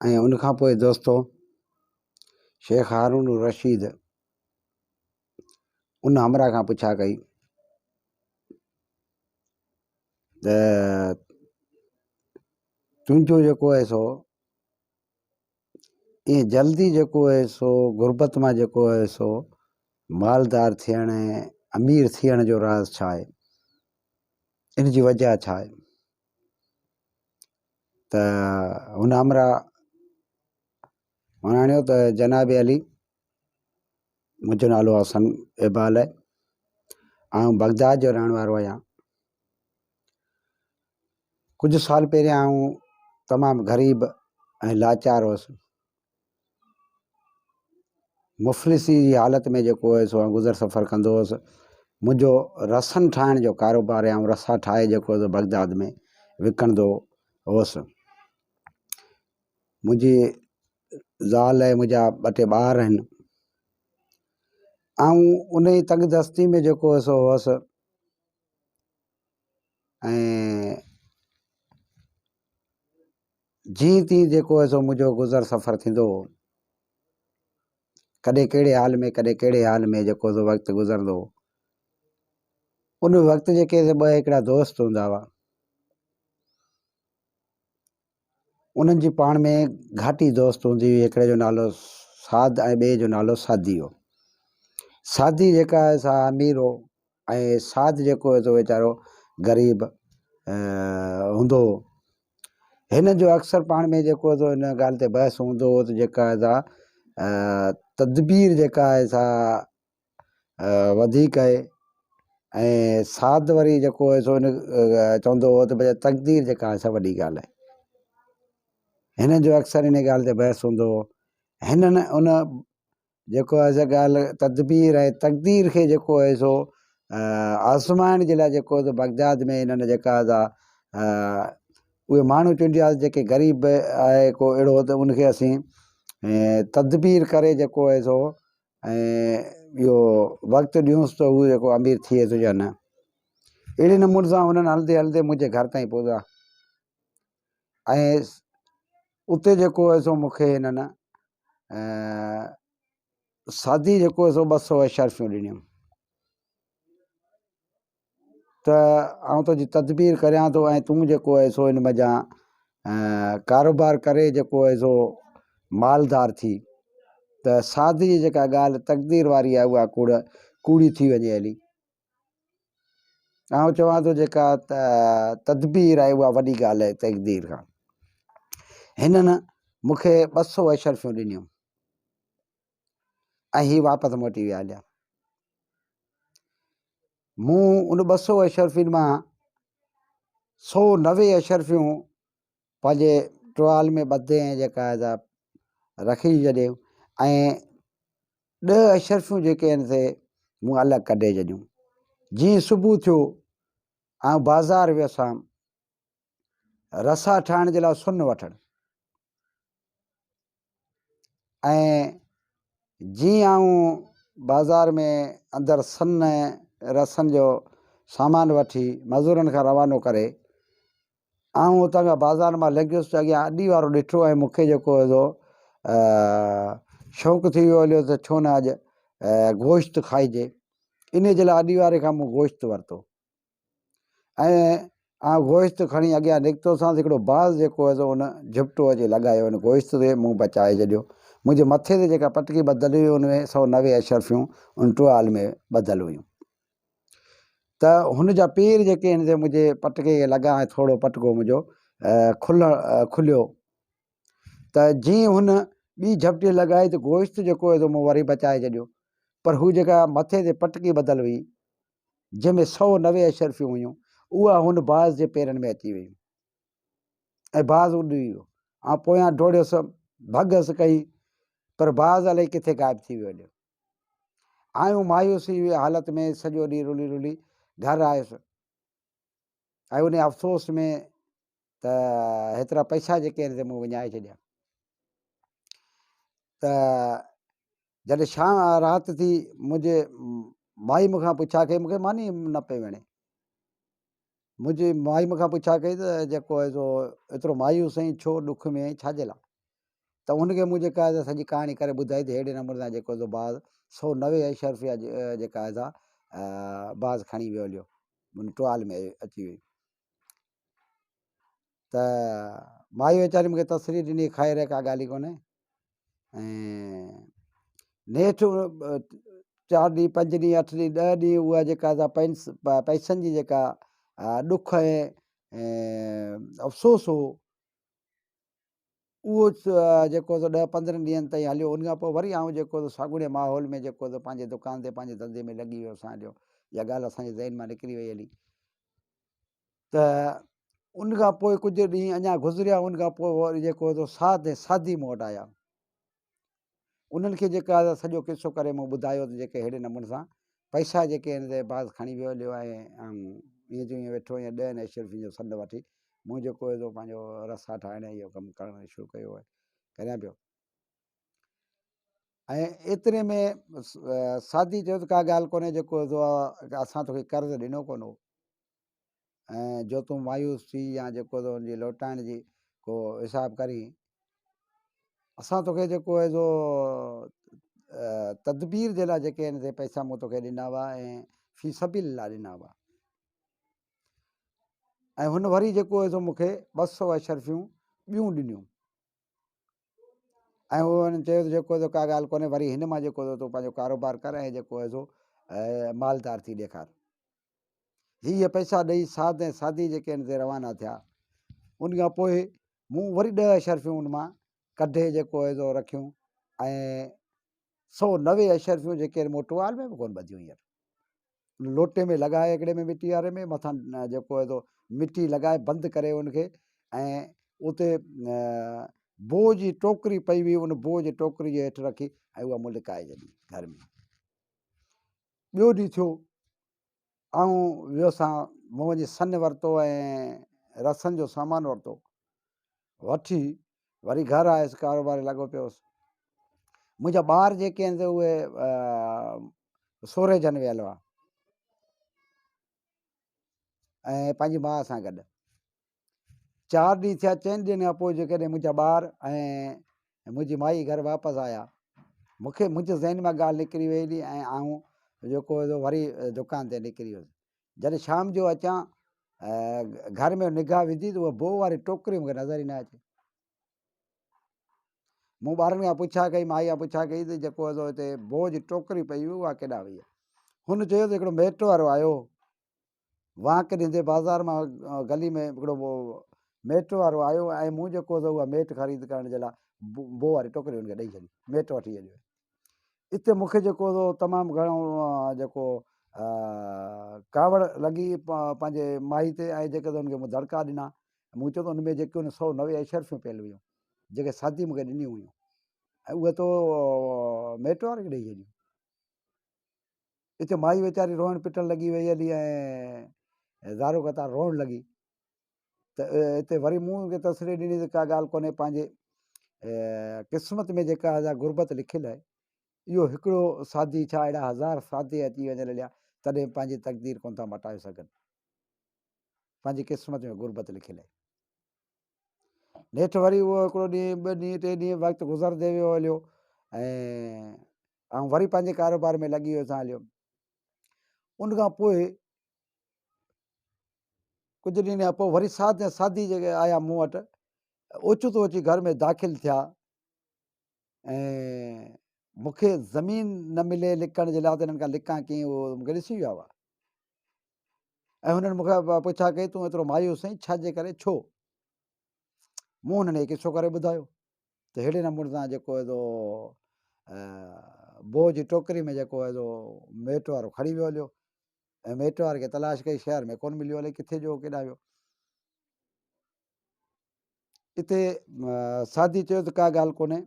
ऐं उनखां पोइ दोस्तो शेख हारून रशीद उन हमरा खां पुछा कई त तुंहिंजो जेको आहे सो ईअं जल्दी जेको आहे सो गुरबत मां जेको आहे सो मालदार थियण अमीर थियण जो राज़ छा आहे, इन जी वजह छा आहे? त हुन हमरा वणाणियो त जनाब अली, मुंहिंजो नालो हसन इकबाल आहे, आउं बगदाद जो रहण वारो आहियां। कुछ साल पहिरियां आउं तमामु ग़रीब ऐं लाचार हुअसि। मुफ़लिसी जी हालत में जेको आहे सो गुज़र सफ़र कंदो हुअसि। मुंहिंजो रसनि ठाहिण जो कारोबार आहे, ऐं रसा ठाहे जेको आहे बगदाद में विकिणंदो हुअसि। मुंहिंजी ज़ाल ऐं मुंहिंजा 2 टे ॿार आहिनि। ऐं उन ई तंगदस्ती में जेको आहे सो हुअसि। ऐं जीअं तीअं जेको आहे सो मुंहिंजो गुज़र सफ़र थींदो हो। कॾहिं कहिड़े हाल में कॾहिं कहिड़े हाल में जेको सो वक़्तु गुज़रंदो हो। उन वक़्तु जेके 2 हिकिड़ा दोस्त हूंदा हुआ, उन्हनि जी पाण में घाटी दोस्त हूंदी हुई। हिकिड़े जो नालो साद ऐं ॿिए जो नालो सादी हो। सादी जेका आहे सा अमीर हो ऐं साद जेको आहे सो वीचारो ग़रीब हूंदो हो। हिन जो अक्सर पाण में जेको आहे हिन ॻाल्हि ते बहस हूंदो हो त जेका आहे सा तदबीर जेका आहे सा वधीक आहे, ऐं साद वरी जेको आहे सो हिन चवंदो हो त भई तक़दीर जेका आहे सा वॾी ॻाल्हि आहे। हिन जो अक्सर इन ॻाल्हि ते बहस हूंदो हो। हिननि उन जेको आहे सा ॻाल्हि तदबीर ऐं तक़दीर खे जेको आहे सो आज़माइण जे लाइ जेको आहे बगदाद में हिननि जेका सा उहे माण्हू चूंडिया जेके ग़रीब आहे को अहिड़ो त उनखे असीं तदबीर करे जेको आहे सो ऐं इहो वक़्तु ॾियूंसि त उहो जेको अमीर थिए थो या न। अहिड़े नमूने सां हुननि हलंदे हलंदे मुंहिंजे घर ताईं पहुता। ऐं उते जेको आहे सो मूंखे हिननि सादी जेको आहे सो 200 अशर्फियूं ॾिनियूं त आउं तुंहिंजी तदबीर करियां थो ऐं तूं जेको आहे सो हिन मज़ा कारोबार करे जेको आहे सो मालदार थी, त सादी जी जेका ॻाल्हि तक़दीर वारी आहे उहा कूड़ी थी वञे हली। आउं चवां थो जेका तदबीर आहे उहा वॾी ॻाल्हि आहे तक़दीर खां। हिननि मूंखे 200 अशर्फियूं ॾिनियूं ऐं हीअ वापसि मोटी विया हलिया। मूं उन 200 अशर्फियुनि मां 190 अशर्फियूं पंहिंजे टुवाल में ॿधे ऐं जेका आहे रखी छॾियूं, ऐं 10 अशर्फियूं जेके आहिनि से मूं अलॻि कढे छॾियूं। जीअं सुबुह थियो ऐं बाज़ारि वियुसि रसा ठाहिण जे लाइ सुन वठणु, ऐं जीअं आऊं बाज़ारि में अंदरि सन रसनि जो सामान वठी मज़दूरनि खां रवानो करे आऊं हुतां खां बाज़ारि मां लॻियुसि त अॻियां अॾी वारो ॾिठो ऐं मूंखे जेको हुओ शौक़ु थी वियो हलियो त छो न अॼु गोश्त खाइजे। इन जे लाइ अॾी वारे खां मूं गोश्त वरितो ऐं गोश्त खणी अॻियां निकितोसां। हिकिड़ो बाज़ जेको आहे हुन झुपटो अची लॻायो, हुन गोश्त ते मूं बचाए छॾियो। मुंहिंजे मथे ते जेका पटकी ॿधल हुई हुन में 190 अशर्फियूं उन टुवाल में ॿधल हुयूं। त हुन जा पेर जेके आहिनि से मुंहिंजे पटके खे लॻा ऐं थोरो पटको मुंहिंजो खुलियो। त जीअं हुन ॿी झपटी लॻाई त गोश्त जेको आहे मूं वरी बचाए छॾियो। पर हू जेका मथे ते पटकी ॿधल हुई जंहिंमें 190 अशर्फियूं हुयूं उहा हुन बाज़ जे पेरनि में अची वई ऐं बाज़ उॾी वियो। ऐं पोयां डोड़ियुसि, भॻसि कई, पर बाज़ अलाए किथे ग़ाइबु थी वियो। आयूं मायूसी हालत में सॼो ॾींहुं रुली रुली घर आयुसि ऐं उन अफ़सोस में त हेतिरा पैसा जेके आहिनि मूं विञाए छॾिया। त जॾहिं शाम राति थी मुंहिंजे माई मूंखां पुछा कई, मूंखे मानी न पई वणे। मुंहिंजी माई मूंखां पुछा कई त जेको आहे सो एतिरो मायूस साईं छो ॾुख में छाजे लाइ? त उनखे मूं जेका आहे सॼी कहाणी करे ॿुधाई त अहिड़े नमूने सां जेको बाज़ 190 अशरफिया जेका आहे बाज़ खणी वियो हलियो, उन टुआल में अची वई। त माई वीचारी मूंखे तसरी ॾिनी, ख़ैर का ॻाल्हि ई कोन्हे। ऐं नेठि 4 ॾींहं 5 ॾींहं 8 ॾींहं 10 ॾींहं उहा जेका पैसनि जी जेका ॾुख ऐं अफ़सोस हो, उहो जेको 10-15 ॾींहंनि ताईं हलियो। उन खां पोइ वरी आउं जेको साॻुड़े माहौल में जेको पंहिंजे दुकान ते पंहिंजे धंधे में लॻी वियो सां हलियो। इहा ॻाल्हि असांजे ज़हन मां निकिरी वई हली। त उन खां पोइ कुझु ॾींहं अञा गुज़रिया। उन खां पोइ वरी जेको साद ऐं सादी मूं वटि आया। उन्हनि खे जेका सॼो किसो करे मूं ॿुधायो त जेके अहिड़े नमूने सां पैसा जेके आहिनि ते बाज़ खणी वियो हलियो आहे। ऐं ईअं जो ईअं वेठो ईअं 10 अशरफियुनि जो सॾु वठी मूं जेको पंहिंजो रसा ठाहिण इहो कमु करणु शुरू कयो आहे, करियां पियो। ऐं एतिरे में सादी चयो त का ॻाल्हि कोन्हे, जेको असां तोखे कर्ज़ु ॾिनो कोन हो ऐं जो तूं मायूस थी या जेको हुनजी लौटाइण जी को हिसाबु करी, असां तोखे जेको आहे तदबीर जे लाइ जेके आहिनि पैसा मूं तोखे ॾिना हुआ ऐं फी सबिल लाइ ॾिना हुआ। ऐं हुन वरी जेको आहे मूंखे 200 अशरफियूं ॿियूं ॾिनियूं। ऐं उहो हुननि चयो त जेको का ॻाल्हि कोन्हे, वरी हिन मां जेको तूं पंहिंजो कारोबार कर ऐं जेको आहे मालदार थी ॾेखार। हीअ पैसा ॾेई साद ऐं सादी जेके आहिनि रवाना थिया। उन खां पोइ मूं वरी 10 अशरफियूं उन मां कढे जेको आहे रखियूं ऐं 190 अशरफियूं जेके आहिनि मूं टुआल में बि कोन ॿधियूं। हींअर लोटे में लॻाए हिकिड़े में मिटी वारे में मथां जेको आहे मिटी लॻाए बंदि करे उनखे, ऐं उते बोझ जी टोकरी पई हुई, उन बोझ जी टोकरी जे हेठि रखी ऐं उहा मूं लिकाए छॾी घर में। ॿियो ॾींहुं थियो, ऐं वियोसां मूं वञी सन वरितो ऐं रसनि जो सामान वरितो, वठी वरी घर आयुसि, कारोबार लॻो पियोसि। मुंहिंजा ॿार जेके आहिनि उहे सोरे जन वियल हुआ ऐं पंहिंजी माउ सां गॾु। 4 ॾींहं थिया। 4 ॾींहंनि खां पोइ जेकॾहिं मुंहिंजा ॿार ऐं मुंहिंजी माई घर वापसि आया, मूंखे मुंहिंजे ज़हन मां ॻाल्हि निकिरी वई हुई ऐं आऊं जेको वरी दुकान ते निकिरी वियुसि। जॾहिं शाम जो अचां घर में निगाह विधी त उहा बो वारी टोकरी मूंखे नज़र ई न अचे। मूं ॿारनि खां पुछा कई, माई खां पुछा कई त जेको हिते बो जी टोकरी पई हुई उहा केॾांहुं वई आहे। हुन चयो त हिकिड़ो मेट वारो आयो, वांक ॾींदे बाज़ार मां गली में हिकिड़ो मेट वारो आयो ऐं मूं जेको उहा मेट ख़रीद करण जे लाइ बो वारी टोकरी हुनखे ॾेई छॾी, मेट वठी छॾियो। हिते मूंखे जेको तमामु घणो जेको कावड़ लॻी पंहिंजे माई ते, ऐं जेके हुनखे मूं दड़का ॾिना। मूं चयो त हुन में जेके 190 अशरफियूं पियल हुयूं जेके सादी मूंखे ॾिनियूं हुयूं, ऐं उहे तो मेट वारे खे ॾेई छॾियूं। हिते माई वीचारी रोअण पिटण लॻी वई हली ऐं ज़ारो कतार रोअण लॻी। त हिते वरी मूं तसरी ॾिनी त का ॻाल्हि कोन्हे, पंहिंजे क़िस्मत में जेका गुरबत लिखियलु आहे, इहो हिकिड़ो सादी छा अहिड़ा 1000 सादी अची वञनि हलिया तॾहिं पंहिंजी तक़दीर कोन था मटाए सघनि। पंहिंजी क़िस्मत में गुरबत लिखियलु आहे। नेठि वरी उहो हिकिड़ो ॾींहुं 2 ॾींहं 3 ॾींहं वक़्तु गुज़रंदे वियो हलियो ऐं वरी पंहिंजे कारोबार में लॻी वियोसां हलियो। उन खां पोइ कुझु ॾींहं खां पोइ वरी साद ऐं सादी जेके आया मूं वटि, ओचितो अची घर में दाख़िल थिया ऐं मूंखे ज़मीन न मिले लिकण जे लाइ त हिननि खां लिकां कीअं, उहो मूंखे ॾिसी विया हुआ। ऐं हुननि मूंखे पुछा कई तूं एतिरो मायूस आहीं छाजे करे, छो? मूं हुननि खे किसो करे ॿुधायो त अहिड़े नमूने सां जेको बो जी टोकरी में जेको मेट वारो खणी वियो हलियो ऐं मेट वारे खे तलाश कई, शहर में कोन मिलियो, हले किथे जो केॾांहुं वियो। हिते सादी चयो त का ॻाल्हि कोन्हे,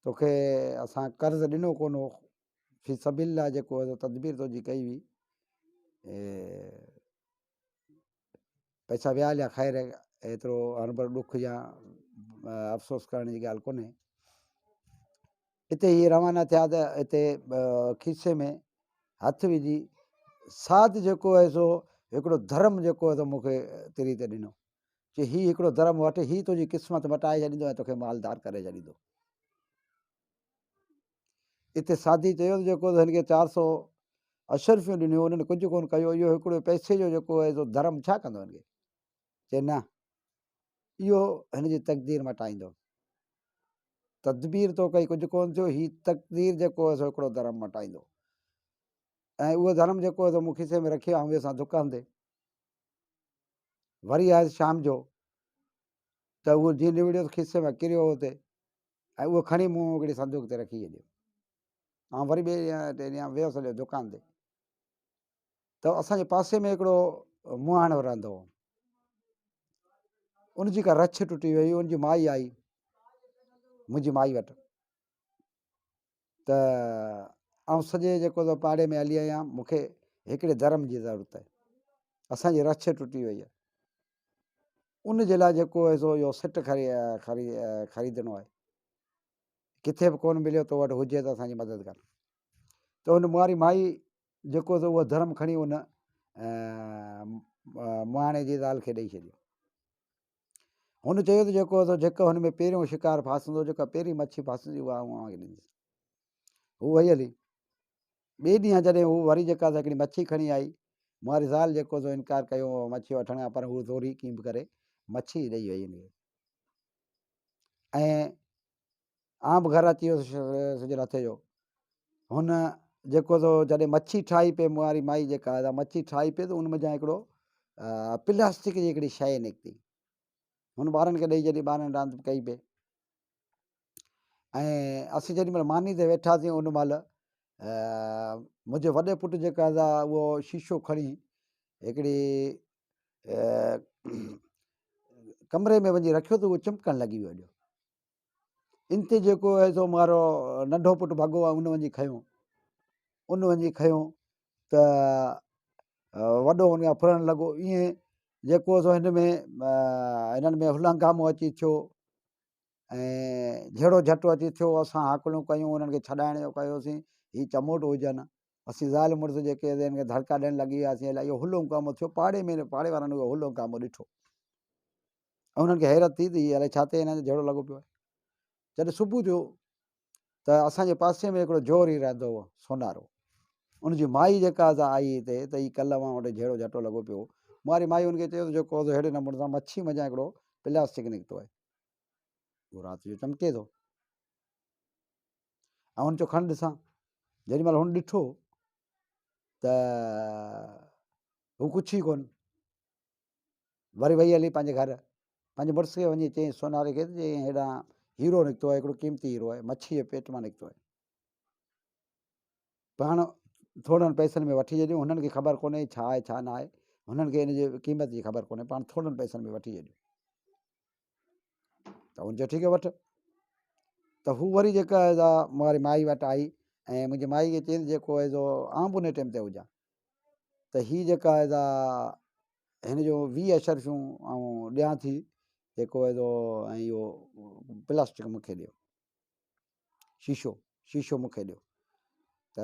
तोखे असां कर्ज़ु ॾिनो कोन हो, फी सबिल लाइ जेको तदबीर तुंहिंजी कई हुई, पैसा विया हलिया, ख़ैर एतिरो अणभर ॾुख या अफ़सोस करण जी ॻाल्हि कोन्हे। हिते इहे रवाना थिया त हिते खीसे में हथु विझी साद जेको आहे हिकिड़ो धर्म जेको आहे मूंखे तिरी ते ॾिनो। चई हीउ हिकिड़ो धर्म वटि, हीउ तुंहिंजी क़िस्मत मटाए छॾींदो ऐं तोखे मालदार करे छॾींदो। हिते साधी चयो त जेको हिन खे 400 अशरफियूं ॾिनियूं, उन्हनि कुझु कोन कयो, इहो हिकिड़ो पैसे जो जेको आहे सो धर्म छा कंदो हिन खे? चए न, इहो हिन जी तक़दीर मटाईंदो। तदबीर तो कई, कुझु कोन थियो, हीउ तक़दीर जेको आहे सो हिकिड़ो धर्म मटाईंदो। ऐं उहो धर्म जेको आहे सो मूं खीसे में रखियो ऐं असां दुकान ते वरी आयुसि शाम जो, त उहो जीअं निविड़ियो खीसे में किरियो हुते, ऐं उहो खणी मूं हिकिड़ी संदूक ते रखी छॾियो। ऐं वरी ॿिए ॾींहं टे ॾींहं वियोसि हलियो दुकान ते, त असांजे पासे में हिकिड़ो मुहाणो रहंदो हो, उनजी का रछ टुटी वई, उनजी माई आई मुंहिंजी माई वटि, त आउं सॼे जेको पाड़े में हली आहियां, मूंखे हिकिड़े धर्म जी ज़रूरत आहे, असांजी रछ टुटी वई आहे, उन जे लाइ जेको आहे सो इहो सेट ख़रीदणो आहे, किथे बि कोन मिलियो, तो वटि हुजे त असांजी मदद कर। त हुन मुआरी माई जेको आहे उहो धर्म खणी उन मुहाणे जी ज़ाल खे ॾेई छॾियो। हुन चयो त जेको आहे जेको हुन में पहिरियों शिकार फासंदो, जेका पहिरीं मच्छी फासंदी, उहा आउं ॾींदुसि। हू वई हली। ॿिए ॾींहुं जॾहिं हू वरी जेका हिकिड़ी मच्छी खणी आई, मुआरी ज़ाल जेको इनकार कयो मच्छी वठण खां, पर हू ज़ोरी कीअं बि करे मच्छी ॾेई वई हिनखे। ऐं आउं बि घरु अची वियुसि सॼे रथे जो। हुन जेको जॾहिं मच्छी ठाही पई, मुआरी माई जेका मच्छी ठाही पई, त उन में हिकिड़ो प्लास्टिक जी हिकिड़ी शइ निकिती, हुन ॿारनि खे ॾेई छॾी, ॿारनि रांदि कई पई। ऐं असीं जेॾी महिल मानी ते वेठासीं, उन महिल मुंहिंजे वॾे पुटु जेका उहो शीशो खणी हिकिड़ी कमरे में वञी रखियो, त उहो चिमकणु लॻी वियो। इन ते जेको आहे सो मारो नंढो पुटु भॻो आहे, उन वञी खयो त वॾो हुन खां फुरणु लॻो। ईअं जेको सो हिननि में हुलंगामो अची थियो ऐं जहिड़ो झटो अची थियो। असां हाकलूं कयूं, उन्हनि खे छॾाइण जो कयोसीं, हीउ चमोट हुजनि। असीं ज़ाल मुड़ुस जेके हिन खे धड़का ॾियणु लॻी वियासीं, अलाए इहो हुलंगामो थियो। पाड़े वारनि उहो हुलंगामो ॾिठो ऐं उन्हनि खे हैरत थी, अलाए छा ते हिननि जो जहिड़ो लॻो पियो आहे। जॾहिं सुबुह जो त असांजे पासे में हिकिड़ो जोरी रहंदो हुओ, सोनारो, उनजी माई जेका आई हिते, त हीउ कल्ह मां वटि जहिड़ो झटो लॻो पियो। मुआरी माई हुनखे चयो त जेको अहिड़े नमूने सां मच्छी मञा हिकिड़ो प्लास्टिक निकितो आहे, उहो राति जो चमके थो। ऐं हुन चयो खण ॾिसां। जेॾी महिल हुन ॾिठो त हू कुझु ई कोन। वरी वई हली पंहिंजे घर, पंहिंजे मुड़ुस खे वञी चयईं, सोनारे खे, चयईं हेॾां हीरो निकितो आहे, हिकिड़ो क़ीमती हीरो आहे, मच्छी जे पेट मां निकितो आहे। पाण थोरनि पैसनि में वठी छॾियूं, हुननि खे ख़बर कोन्हे छा आहे छा न आहे, हुननि खे हिन जी क़ीमत जी ख़बर कोन्हे, पाण थोरनि पैसनि में वठी छॾियूं। त हुन चयो ठीकु आहे, वठ। त हू वरी जेका मुआरी माई वटि आई ऐं मुंहिंजी माई खे चयईं जेको आहे सो आउं बि उन टाइम ते हुजां, त हीअ जेका आहे हिन जो 20 अशरफियूं ऐं ॾियां थी जेको आहे सो, ऐं इहो प्लास्टिक मूंखे ॾियो, शीशो मूंखे ॾियो। त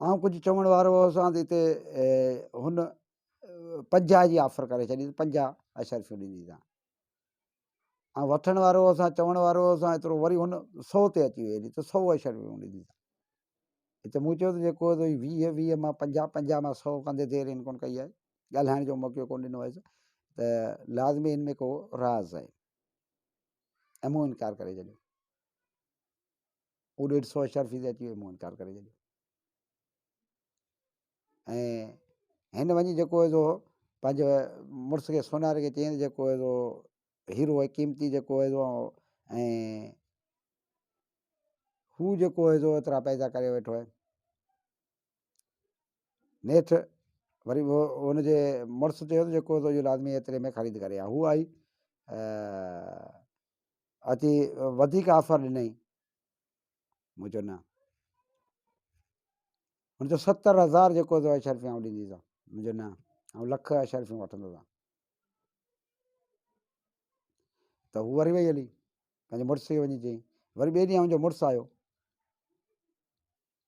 आउं कुझु चवण वारो हुअसि त हिते हुन 50 जी ऑफर करे छॾी, 50 अशरफियूं ॾींदीसां। ऐं वठण वारो असां चवण वारो असां एतिरो, वरी हुन 100 ते अची वई, त 100 अशरफियूं ॾींदीसां। हिते मूं चयो त जेको 20 मां 50 मां 100 कंदे देरि हिन कोन कई आहे, ॻाल्हाइण जो मौक़ो कोन ॾिनो आहे, त लाज़मी हिन में को राज़ आहे, ऐं मूं इनकार करे छॾियो। हू 150 अशरफी ते अची वई, मूं इनकार करे छॾियो। ऐं हिन वञी जेको आहे सो पंहिंजे मुड़ुस खे सोनारे खे चयईं जेको आहे सो हीरो आहे क़ीमती जेको आहे सो, ऐं हू जेको आहे सो एतिरा पैसा करे वेठो आहे। नेठि वरी उहो हुनजे मुड़ुस चयो त जेको इहो लाज़मी एतिरे में ख़रीद करे आहे। हू आई अची वधीक ऑफर ॾिनई, मूं चयो न। हुन चयो 70,000 जेको अशरफियूं आउं ॾींदीसां। मूं चयो न, ऐं 1,00,000 अशरफियूं वठंदोसां। त हू वरी वई हली पंहिंजे मुड़ुस खे वञी चयईं। वरी ॿिए ॾींहुं मुंहिंजो मुड़ुसु आयो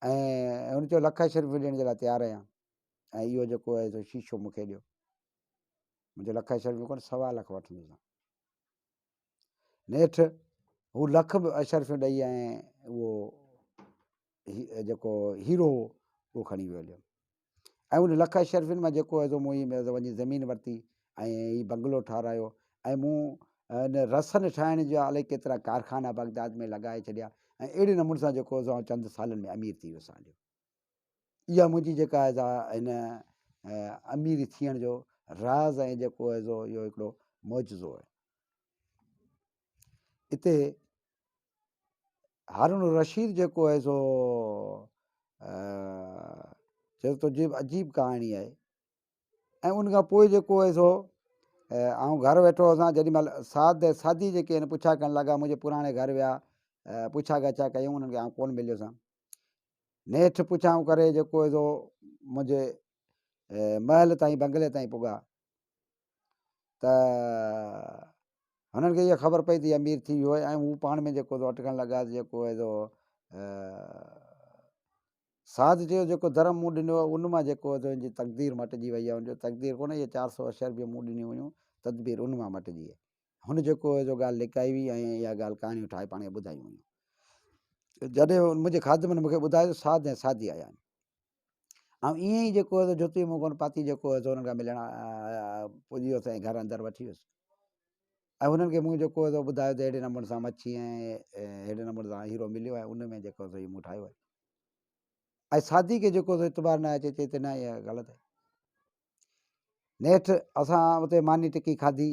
ऐं हुन चयो 1,00,000 अशरफियूं ॾियण जे लाइ तयारु आहियां, ऐं इहो जेको आहे सो शीशो मूंखे ॾियो। मुंहिंजो लख अशरफियूं कोन, 1.25 लख वठंदुसि। नेठि हू लख बि अशरफियूं ॾेई ऐं उहो जेको हीरो हो उहो खणी वियो हलियो। ऐं उन लख अशरफियुनि मां जेको आहे मूं वञी ज़मीन वरिती ऐं हीउ बंगलो ठारायो ऐं मूं हिन रसनि ठाहिण जा अलाए केतिरा कारखाना बगदाद में लॻाए छॾिया ऐं अहिड़े नमूने सां जेको चंद सालनि में अमीर थी वियुसि। इहा मुंहिंजी जेका आहे हिन अमीर थियण जो राज़ ऐं जेको आहे इहो हिकिड़ो मौजूज़ो आहे। हिते हारून रशीद जेको आहे चए थो अजीब कहाणी आहे। ऐं उन खां पोइ जेको आहे आउं घर वेठो हुअसां, जेॾीमहिल सादी जेके आहिनि पुछा करणु लॻा, मुंहिंजे पुराणे घर विया, पुछा गछा कयूं, उन्हनि खे आउं कोन मिलियोसां। नेठि पुछाऊं करे जेको आहे मुंहिंजे महल ताईं बंगले ताईं पुॻा त हुननि खे इहा ख़बर पई त अमीर थी वियो आहे। ऐं हू पाण में जेको अटकणु लॻा जेको आहे साध चयो जेको धर्म मूं ॾिनो आहे उन मां जेको तुंहिंजी तक़दीर मटिजी वई आहे। हुनजो तक़दीर कोन्हे, इहे 400 अशरफियूं मूं ॾिनियूं हुयूं, तदबीर उन मां मटिजी आहे। हुन जेको ॻाल्हि लिकाई हुई ऐं इहा ॻाल्हि कहाणियूं ठाहे पाण खे ॿुधायूं हुयूं। जॾहिं मुंहिंजे खादमनि मूंखे ॿुधायो साध ऐं सादी आया आहिनि। ऐं ईअं ई जेको आहे जुती मूं कोन पाती, जेको आहे हुननि खां मिलणु पुॼी वियुसि ऐं घर अंदरि वठी वियुसि। ऐं हुननि खे मूं जेको ॿुधायो त अहिड़े नमूने सां मच्छी ऐं अहिड़े नमूने सां हीरो मिलियो आहे, उन में जेको मूं ठाहियो आहे। ऐं सादी खे जेको इतबार न अचे, चए त न इहा ग़लति आहे। नेठि असां उते मानी टिकी खाधी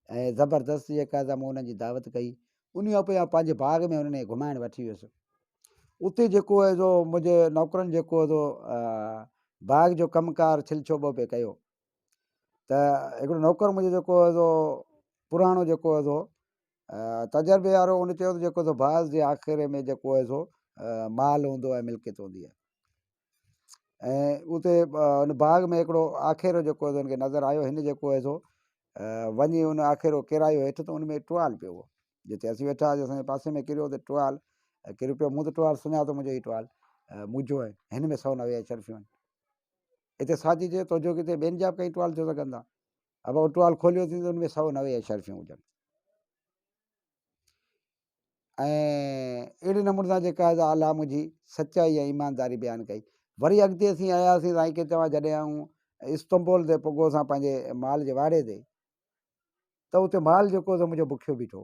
ऐं ज़बरदस्त जेका मूं हुननि जी दावत कई। उन खां पोइ पंहिंजे बाग़ में हुननि खे घुमाइणु वठी वियुसि। उते जेको आहे मुंहिंजे नौकरनि जेको बाग़ जो कमुकारु छिलछोबो पिए कयो त हिकिड़ो नौकर मुंहिंजो जेको पुराणो जेको तजुर्बे वारो, उन चयो त जेको बाज़ जे आख़िर में जेको आहे माल हूंदो आहे, मिल्कियत हूंदी आहे। ऐं उते हुन बाग़ में हिकिड़ो आखेरो जेको हुनखे नज़र आयो। हिन जेको आहे वञी हुन आखेरो किरायो हेठि, त उन में टुवाल पियो हुओ। जिते असीं वेठा हुआसीं असांजे पासे में किरियो त टुवाल किरियो पियो। मूं त टुवाल सुञातो, मुंहिंजो ई टुवाल मुंहिंजो आहे, हिन में 190 अशरफियूं आहिनि। हिते सादी चए थो जो किथे ॿियनि जा बि कई टुवाल थी सघंदा, अब उहो टुवाल खोलियो थी त उन में 190 अशरफियूं हुजनि। ऐं अहिड़े नमूने सां जेका अलाह मुंहिंजी सचाई ऐं ईमानदारी बयानु कई। वरी अॻिते असीं आयासीं साईं खे चवां, जॾहिं आऊं इस्तंबुल ते पुॻोसां पंहिंजे माल जे वाड़े ते, त उते माल जेको मुंहिंजो बुखियो बीठो।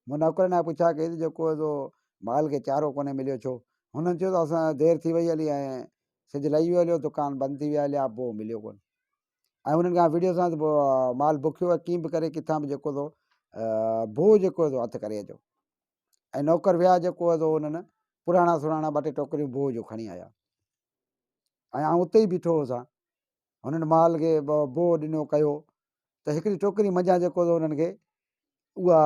मूं नौकरनि खां पुछा कई त जेको माल खे चारो कोन्हे मिलियो छो? हुननि चयो त असां देरि थी वई हली ऐं सिजु लही वियो हलियो, दुकानु बंदि थी विया हलिया, पोइ मिलियो कोन। ऐं हुननि खां विड़ियोसां त पोइ माल बुखियो आहे, कीअं बि करे किथां बि जेको बोह जेको हथु करे अचो। ऐं नौकर विया जेको हुननि पुराणा सुराणा 2-3 टोकरियूं बोह जो खणी आया। ऐं आउं उते ई बीठो हुअसां। हुननि माल खे बोह ॾिनो कयो त हिकिड़ी टोकरी मंझां जेको हुननि खे उहा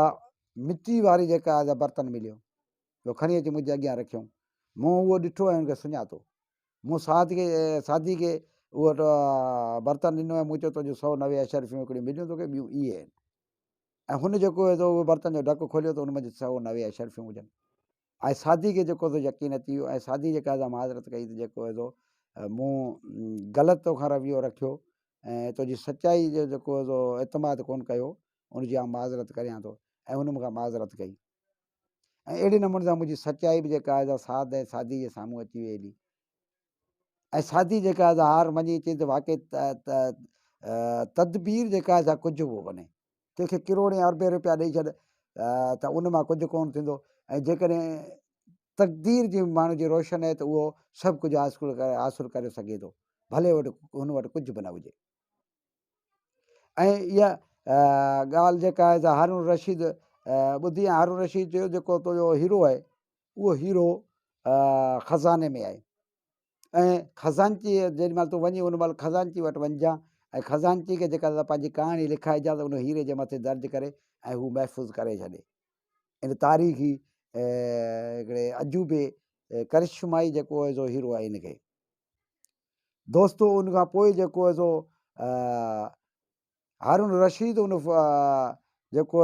मिटी वारी जेका बर्तन मिलियो, उहो खणी अची मुंहिंजे अॻियां रखियऊं। मूं उहो ॾिठो ऐं हुनखे सुञातो। मूं सादी खे उहो बर्तन ॾिनो ऐं मूं चयो तुंहिंजो 190 अशरफियूं हिकिड़ियूं मिलियूं तोखे, ॿियूं इहे आहिनि। ऐं हुन जेको उहो बर्तन जो ढकु खोलियो त हुन में 190 अशरफियूं हुजनि। ऐं सादी खे जेको यकीन अची वियो। ऐं सादी जेका माज़रत कई त जेको मूं ग़लति तोखां रवैयो रखियो ऐं तुंहिंजी सचाई जो जेको एतमाद कोन कयो, उनजी आउं माज़रत करियां थो। ऐं हुन मूंखां माज़रत कई। ऐं अहिड़े नमूने सां मुंहिंजी सचाई बि जेका साद ऐं सादी जे साम्हूं अची वई हली। ऐं सादी जेका हार मञी चई त वाक़ई तदबीर जेका कुझु बि कोन्हे। कंहिंखे किरोड़े अरबे रुपया ॾेई छॾ त उन मां कुझु कोन थींदो। ऐं जेकॾहिं तक़दीर जी माण्हू जी रोशन आहे त उहो सभु कुझु हासिलु करे सघे थो, भले हुन वटि कुझु बि न हुजे। ऐं इहा ॻाल्हि जेका आहे हारून रशीद ॿुधी। हारून रशीद चयो जेको तुंहिंजो हीरो आहे उहो हीरो ख़ज़ाने में आहे। ऐं ख़ज़ानची जेॾीमहिल तूं वञी उन महिल ख़ज़ानची वटि वञिजांइ ऐं ख़ज़ानची खे जेका पंहिंजी कहाणी लिखाइजांइ त उन हीरे जे मथे दर्ज करे ऐं हू महफ़ूज़ करे छॾे। इन तारीख़ी हिकिड़े अजूबे करिश्माई जेको हीरो आहे इनखे। दोस्तो उन खां पोइ जेको हारून रशीद उन जेको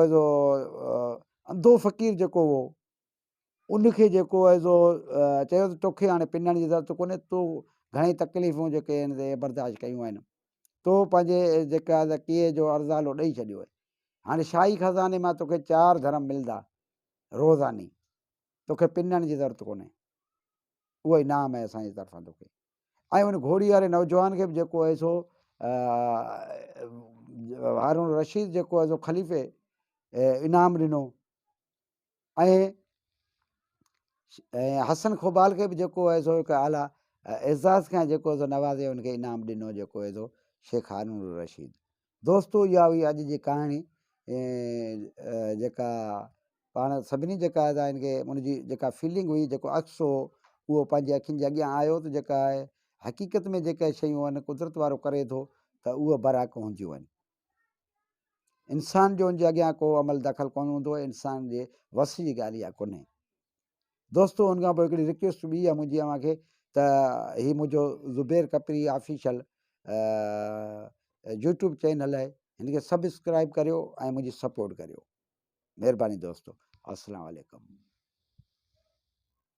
अंधो फ़क़ीर जेको हो उनखे जेको चयो त तोखे हाणे पिनण जी ज़रूरत कोन्हे, तूं घणेई तकलीफ़ूं जेके आहिनि बर्दाश्त कयूं आहिनि, तो पंहिंजे जेका कीअं जो अर्ज़ालो ॾेई छॾियो आहे। हाणे शाही ख़ज़ाने मां तोखे 4 धर्म मिलंदा रोज़ानी, तोखे पिनण जी ज़रूरत कोन्हे, उहो इनाम आहे असांजी तरफ़ां तोखे। ऐं उन घोड़ी वारे नौजवान खे बि जेको आहे सो हारून रशीद जेको आहे सो ख़लीफ़े इनाम ॾिनो, ऐं हसन खोबाल खे बि जेको आहे सो हिकु आला एज़ाज़ खां जेको आहे सो नवाज़े हुनखे इनाम ॾिनो जेको आहे सो शेख हारून रशीद। दोस्तो इहा हुई अॼु जी कहाणी जेका पाण सभिनी जेका आहिनि खे उनजी जेका फीलिंग हुई, जेको अक्स हो उहो पंहिंजे अखियुनि जे अॻियां आयो त जेका आहे हक़ीक़त में जेका शयूं आहिनि कुदरत वारो करे थो त उहे बराक हूंदियूं आहिनि। इंसान जो उनजे अॻियां को अमल दख़ल कोन हूंदो आहे, इंसान जे वस जी ॻाल्हि इहा कोन्हे। दोस्तो उन खां पोइ हिकिड़ी रिक्वेस्ट बि आहे मुंहिंजी अव्हांखे त हीउ मुंहिंजो ज़ुबैर कपरी ऑफिशियल यूट्यूब चैनल आहे, हिनखे सब्सक्राइब करियो ऐं मुंहिंजी सपोर्ट करियो। महिरबानी दोस्तो, अस्सलाम वालेकुम।